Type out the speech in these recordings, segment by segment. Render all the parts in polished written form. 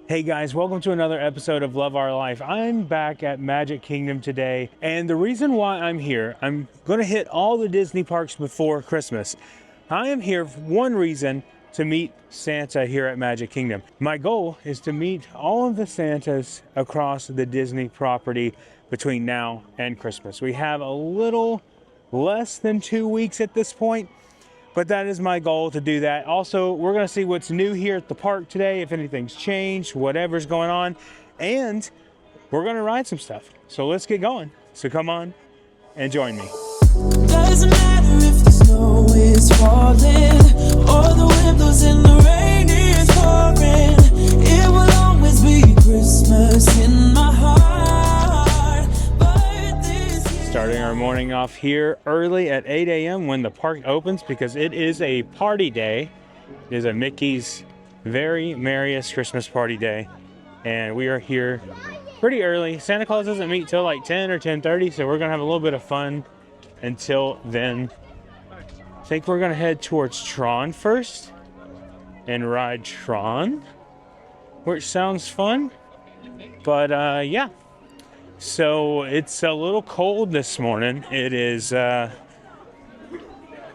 Hey guys, welcome to another episode of Love Our Life. I'm back at Magic Kingdom today, and the reason why I'm here, I'm going to hit all the Disney parks before Christmas. I am here for one reason, to meet Santa here at Magic Kingdom. My goal is to meet all of the Santas across the Disney property between now and Christmas. We have a little less than 2 weeks at this point, but that is my goal, to do that. Also, we're going to see what's new here at the park today, if anything's changed, whatever's going on, and we're going to ride some stuff. So let's get going. So come on and join me. Doesn't matter if the snow is falling or the wind blows and the rain is pouring. It will always be Christmas in my heart. But this year, Starting our morning off here early at 8 a.m. when the park opens, because it is a party day. It is a Mickey's Very Merriest Christmas Party Day, and we are here pretty early. Santa Claus doesn't meet till like 10 or 10:30, so we're gonna have a little bit of fun until then. I think we're gonna head towards Tron first and ride Tron, which sounds fun. But yeah, so it's a little cold this morning. It is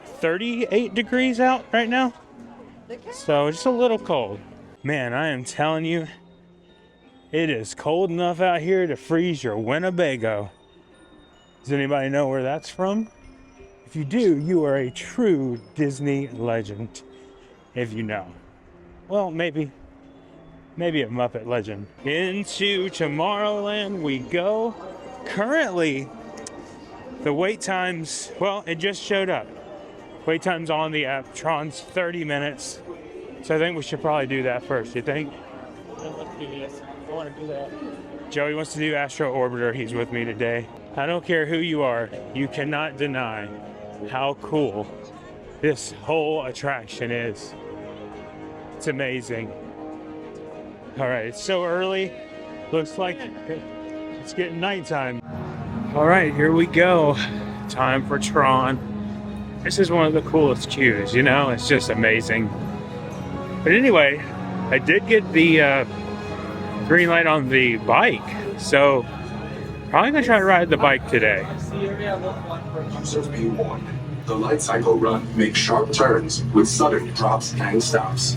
38 degrees out right now, so just a little cold. Man, I am telling you, it is cold enough out here to freeze your Winnebago. Does anybody know where that's from? If you do, you are a true Disney legend. If you know. Well, maybe a Muppet legend. Into Tomorrowland we go. Currently, the wait times, well, it just showed up. Wait times on the app, Tron's 30 minutes. So I think we should probably do that first, you think? Let's do this. I want to do that. Joey wants to do Astro Orbiter. He's with me today. I don't care who you are, you cannot deny how cool this whole attraction is. It's amazing. All right, it's so early. Looks like it's getting nighttime. All right, here we go. Time for Tron. This is one of the coolest queues, you know? It's just amazing. But anyway, I did get the green light on the bike, so probably gonna try to ride the bike today. Users be warned. The light cycle run makes sharp turns with sudden drops and stops.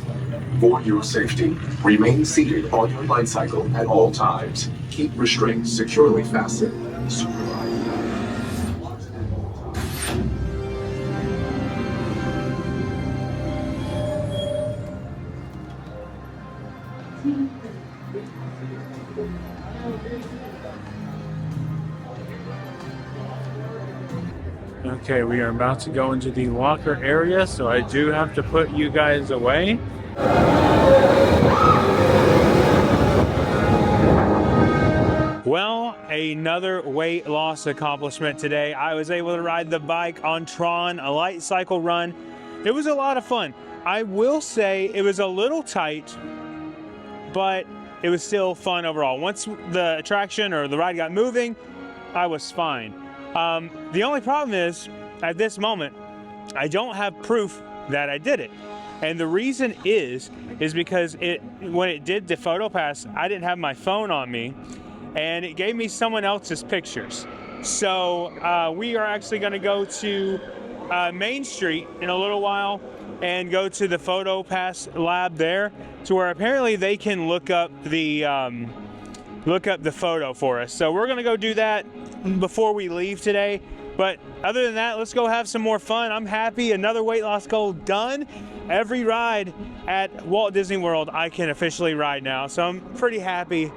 For your safety, remain seated on your light cycle at all times. Keep restraints securely fastened. Supervise. Okay, we are about to go into the locker area, so I do have to put you guys away. Well, another weight loss accomplishment today. I was able to ride the bike on Tron, a light cycle run. It was a lot of fun. I will say it was a little tight, but it was still fun overall. Once the attraction or the ride got moving, I was fine. The only problem is, at this moment, I don't have proof that I did it. And the reason is because when it did the photo pass, I didn't have my phone on me, and it gave me someone else's pictures. So we are actually gonna go to Main Street in a little while and go to the photo pass lab there, to where apparently they can look up the photo for us. So we're gonna go do that before we leave today. But other than that, let's go have some more fun. I'm happy. Another weight loss goal done. Every ride at Walt Disney World I can officially ride now, so I'm pretty happy,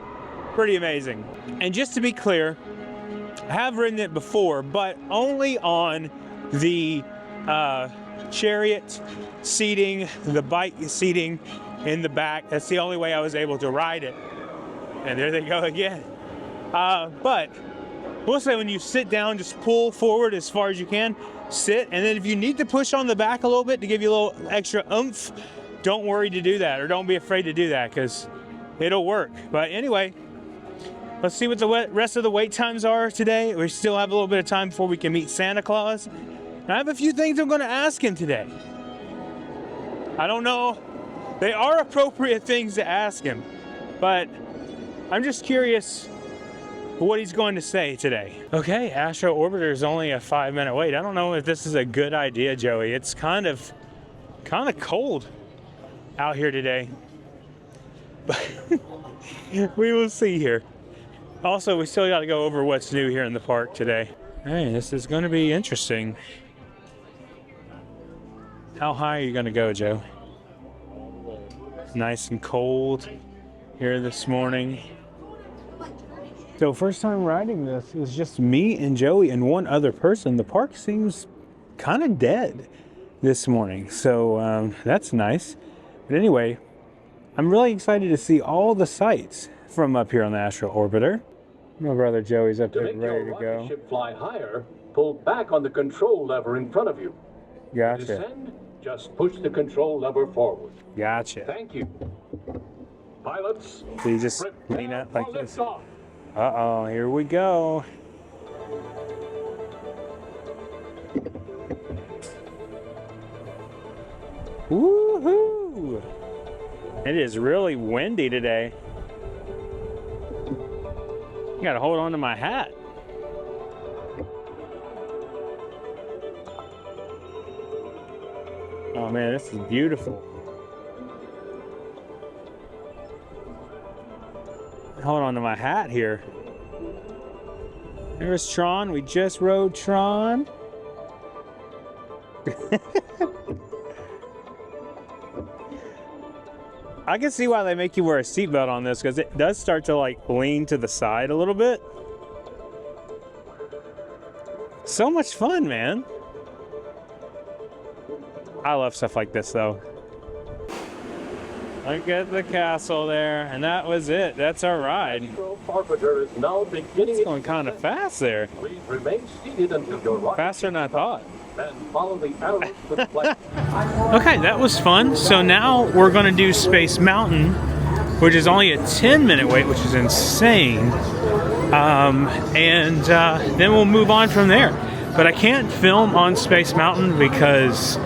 pretty amazing. And just to be clear, I have ridden it before, but only on the chariot seating, the bike seating in the back. That's the only way I was able to ride it. And there they go again. But we'll say when you sit down, just pull forward as far as you can, sit, and then if you need to push on the back a little bit to give you a little extra oomph, don't worry to do that, or don't be afraid to do that, because it'll work. But anyway, let's see what the rest of the wait times are today. We still have a little bit of time before we can meet Santa Claus. And I have a few things I'm going to ask him today. I don't know. They are appropriate things to ask him. but I'm just curious what he's going to say today. Okay, Astro Orbiter is only a 5-minute wait. I don't know if this is a good idea, Joey. It's kind of cold out here today, but we will see here. Also, we still got to go over what's new here in the park today. Hey, this is going to be interesting. How high are you going to go, Joe? Nice and cold here this morning. So first time riding this, it was just me and Joey and one other person. The park seems kind of dead this morning, so that's nice. But anyway, I'm really excited to see all the sights from up here on the Astro Orbiter. My brother Joey's up there ready to go. To ship fly higher, pull back on the control lever in front of you. Gotcha. Descend, just push the control lever forward. Gotcha. Thank you. Pilots, So you just lean up like this. liftoff. Uh-oh, here we go. Woohoo! It is really windy today. I gotta hold on to my hat. Oh man, this is beautiful. Hold on to my hat here. There's Tron. We just rode Tron. I can see why they make you wear a seatbelt on this, because it does start to like lean to the side a little bit. So much fun, man. I love stuff like this though. Look at the castle there, and that was it. That's our ride. Astro Orbiter is now beginning. It's going kind of fast there. Please remain seated until your right. Faster than I thought. And follow the arrows to the left. Okay, that was fun. So now we're going to do Space Mountain, which is only a 10-minute wait, which is insane. Then we'll move on from there. But I can't film on Space Mountain because,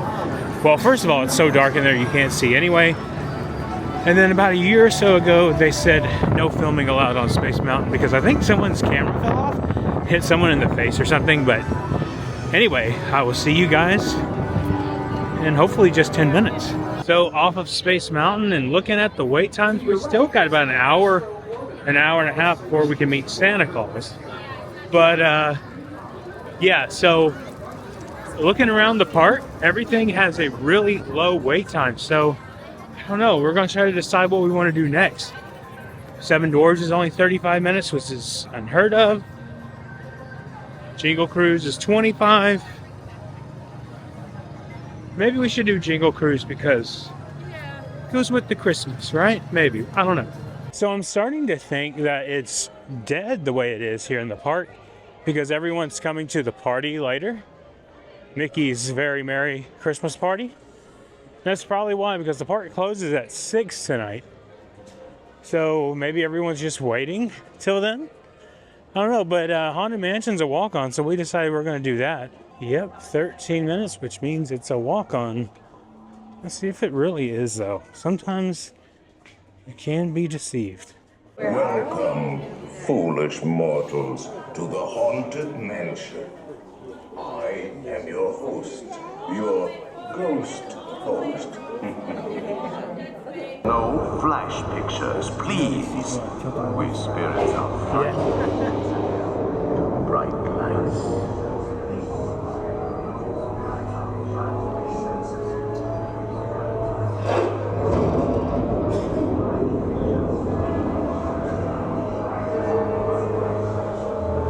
well, first of all, it's so dark in there you can't see anyway. And then about a year or so ago, they said no filming allowed on Space Mountain because I think someone's camera fell off, hit someone in the face or something. But anyway, I will see you guys in hopefully just 10 minutes. So off of Space Mountain and looking at the wait times, we still got about an hour and a half before we can meet Santa Claus. But yeah, so looking around the park, everything has a really low wait time. So I don't know, we're going to try to decide what we want to do next. Seven Dwarfs is only 35 minutes, which is unheard of. Jingle Cruise is 25. Maybe we should do Jingle Cruise because it goes with the Christmas, right? Maybe, I don't know. So I'm starting to think that it's dead the way it is here in the park because everyone's coming to the party later. Mickey's Very Merry Christmas Party. That's probably why, because the park closes at 6 tonight. So maybe everyone's just waiting till then. I don't know, but Haunted Mansion's a walk-on, so we decided we're going to do that. Yep, 13 minutes, which means it's a walk-on. Let's see if it really is, though. Sometimes you can be deceived. Welcome, foolish mortals, to the Haunted Mansion. I am your host, your ghost host. No flash pictures, please. We spirits are frightened. Bright lights.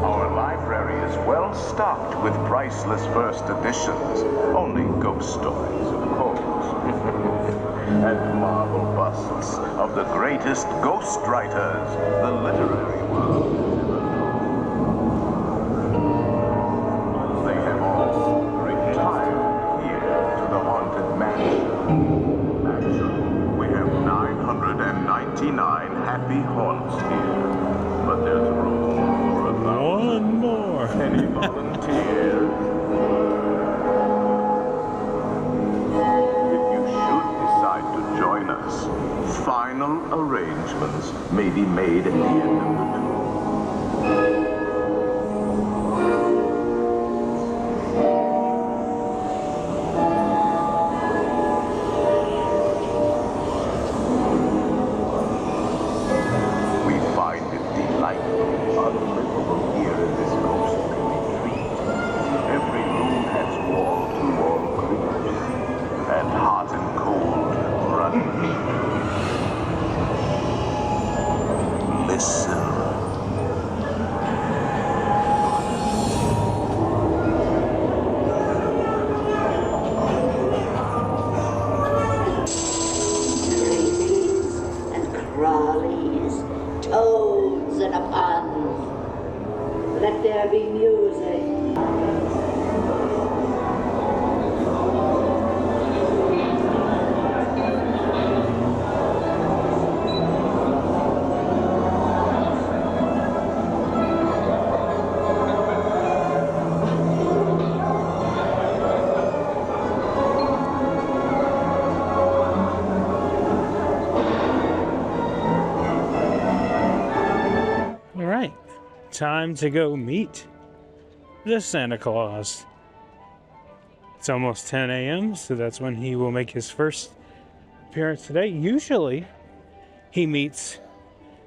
Our library is well stocked with priceless first editions. Only ghost stories, of course. And marble busts of the greatest ghost writers the literary world has ever known. They have all retired here to the Haunted Mansion. Actually, we have 999 happy haunts here, but there's room for about One more. any volunteers. Join us. final arrangements may be made at the end of the tour. We find it delightful, unlivable here in this ghostly retreat. Every room has wall-to-wall creatures, and hot and cold running heat. Listen. And crawlies, toads and a pond. Let there be music. All right, time to go meet the Santa Claus. It's almost 10 a.m., so that's when he will make his first appearance today. Usually, he meets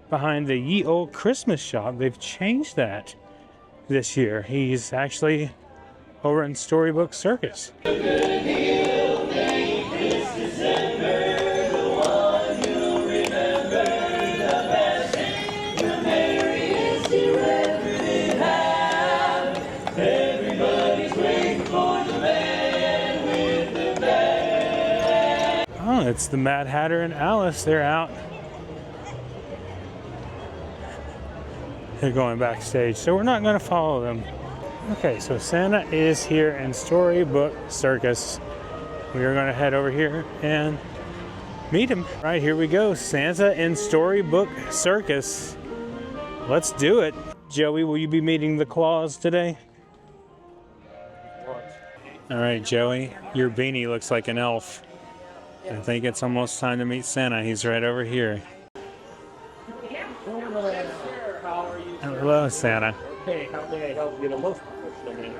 behind the Ye Old Christmas shop. They've changed that this year. He's actually over in Storybook Circus. Oh, it's the Mad Hatter and Alice. They're out. They're going backstage, so we're not going to follow them. Okay, so Santa is here in Storybook Circus. We are going to head over here and meet him. Right, here we go. Santa in Storybook Circus. Let's do it. Joey, will you be meeting the Claus today? All right, Joey, your beanie looks like an elf. I think it's almost time to meet Santa. He's right over here. Hello, Santa. Hey, how may I help you the most professional manner?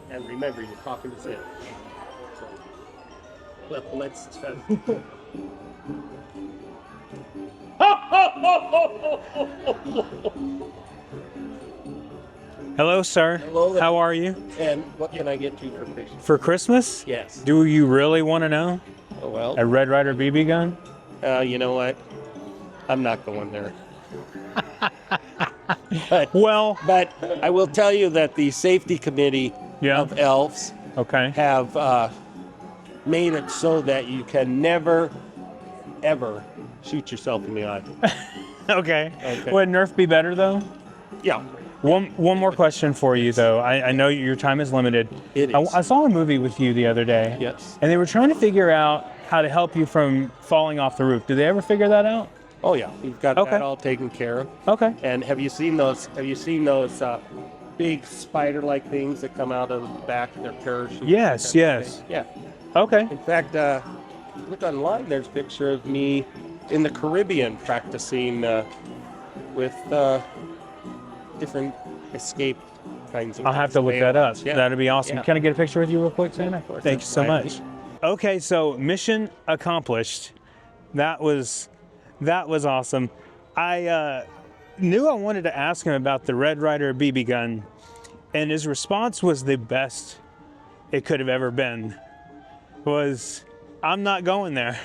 And remember, you're talking to Santa. So, well, let's. Hello, sir. Hello there. How are you? And what can I get you for Christmas? For Christmas? Yes. Do you really want to know? Oh, well, A Red Ryder BB gun? you know what? I'm not going there. but Well, I will tell you that the safety committee Yeah. of elves okay. have made it so that you can never, ever shoot yourself in the eye. Okay. Okay. Would Nerf be better, though? Yeah. One more question for you, though. I know your time is limited. It is. I saw a movie with you the other day. Yes. And they were trying to figure out how to help you from falling off the roof. Did they ever figure that out? Oh yeah, we've got Okay. that all taken care of. Okay. And have you seen those big spider-like things that come out of the back of their parachute? Yes, yes. Yeah. Okay. In fact, look online. There's a picture of me in the Caribbean practicing with different escape kinds of. I'll have to look that up. Yeah. That'd be awesome. Yeah. Can I get a picture with you real quick, Santa? Of course. Thank you so much. Okay, so mission accomplished. That was awesome. I knew I wanted to ask him about the Red Ryder BB gun, and his response was the best it could have ever been. Was, I'm not going there.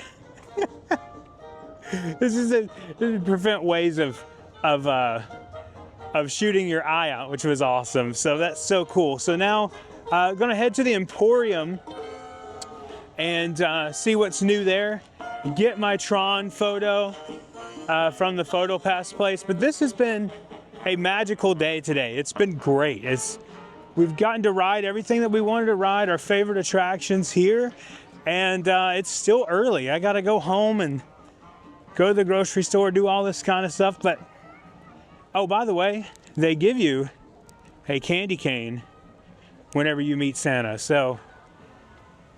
This is to prevent ways of shooting your eye out, which was awesome. So that's so cool. So now I'm gonna head to the Emporium and see what's new there. Get my Tron photo from the Photo Pass place. But this has been a magical day today. It's been great. We've gotten to ride everything that we wanted to ride, our favorite attractions here, and it's still early. I gotta go home and go to the grocery store, do all this kind of stuff. But oh, by the way, they give you a candy cane whenever you meet Santa. So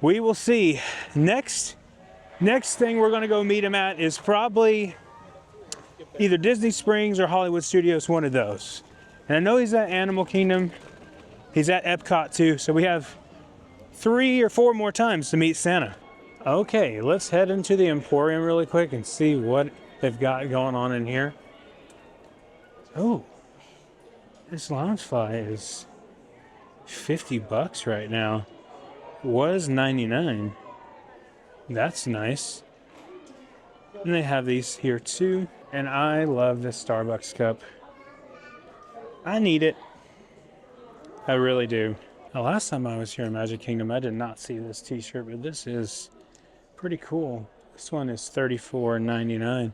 we will see. Next Next thing we're gonna go meet him at is probably either Disney Springs or Hollywood Studios, one of those. And I know he's at Animal Kingdom. He's at Epcot too, so we have 3 or 4 more times to meet Santa. Okay, let's head into the Emporium really quick and see what they've got going on in here. Oh, this Loungefly is $50 right now. Was $99. That's nice. And they have these here too. And I love this Starbucks cup. I need it. I really do. The last time I was here in Magic Kingdom, I did not see this t-shirt, but this is pretty cool. This one is $34.99.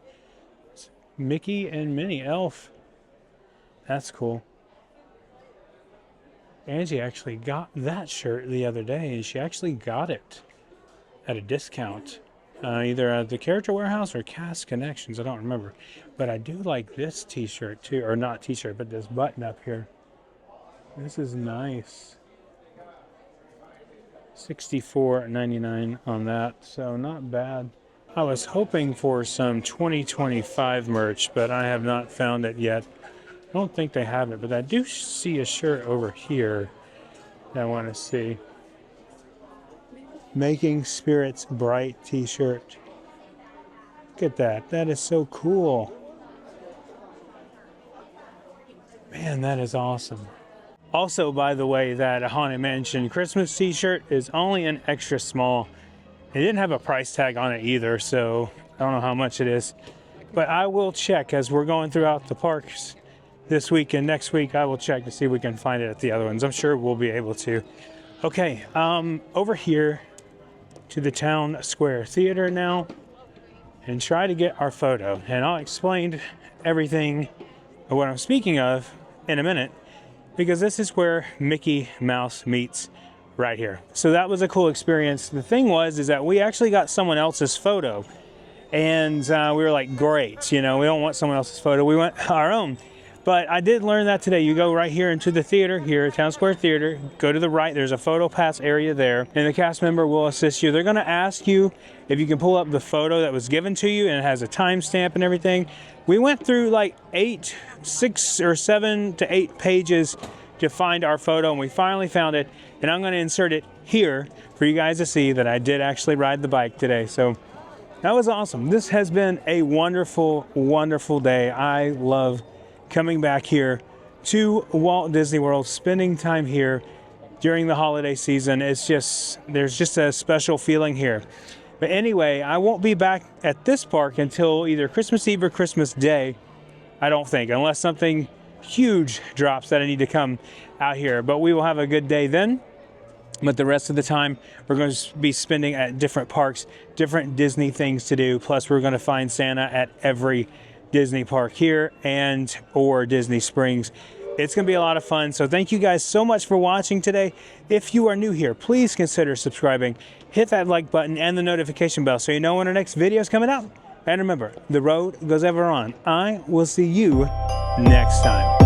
It's Mickey and Minnie Elf. That's cool. Angie actually got that shirt the other day, and she actually got it at a discount. Either at the Character Warehouse or Cast Connections, I don't remember. But I do like this t-shirt too, or not t-shirt, but this button up here. This is nice. $64.99 on that, so not bad. I was hoping for some 2025 merch, but I have not found it yet. I don't think they have it, but I do see a shirt over here that I want to see. Making Spirits Bright t-shirt. Look at that. That is so cool. Man, that is awesome. Also, by the way, that Haunted Mansion Christmas t-shirt is only an extra small. It didn't have a price tag on it either, so I don't know how much it is. But I will check as we're going throughout the parks this week and next week. I will check to see if we can find it at the other ones. I'm sure we'll be able to. Okay, over here to the Town Square Theater now and try to get our photo. And I'll explain everything of what I'm speaking of in a minute, because this is where Mickey Mouse meets right here. So that was a cool experience. The thing is that we actually got someone else's photo, and we were like, great, you know, we don't want someone else's photo, we want our own. But I did learn that today. You go right here into the theater here, Town Square Theater, go to the right, there's a photo pass area there, and the cast member will assist you. They're gonna ask you if you can pull up the photo that was given to you, and it has a timestamp and everything. We went through like 6 or 7 to 8 pages to find our photo, and we finally found it, and I'm gonna insert it here for you guys to see that I did actually ride the bike today. So that was awesome. This has been a wonderful, wonderful day. I love coming back here to Walt Disney World, spending time here during the holiday season. It's just, there's just a special feeling here. But anyway, I won't be back at this park until either Christmas Eve or Christmas Day, I don't think, unless something huge drops that I need to come out here. But we will have a good day then. But the rest of the time, we're going to be spending at different parks, different Disney things to do. Plus, we're going to find Santa at every Disney park here and or Disney Springs. It's going to be a lot of fun. So thank you guys so much for watching today. If you are new here, please consider subscribing. Hit that like button and the notification bell so you know when our next video is coming out. And remember, the road goes ever on. I will see you next time.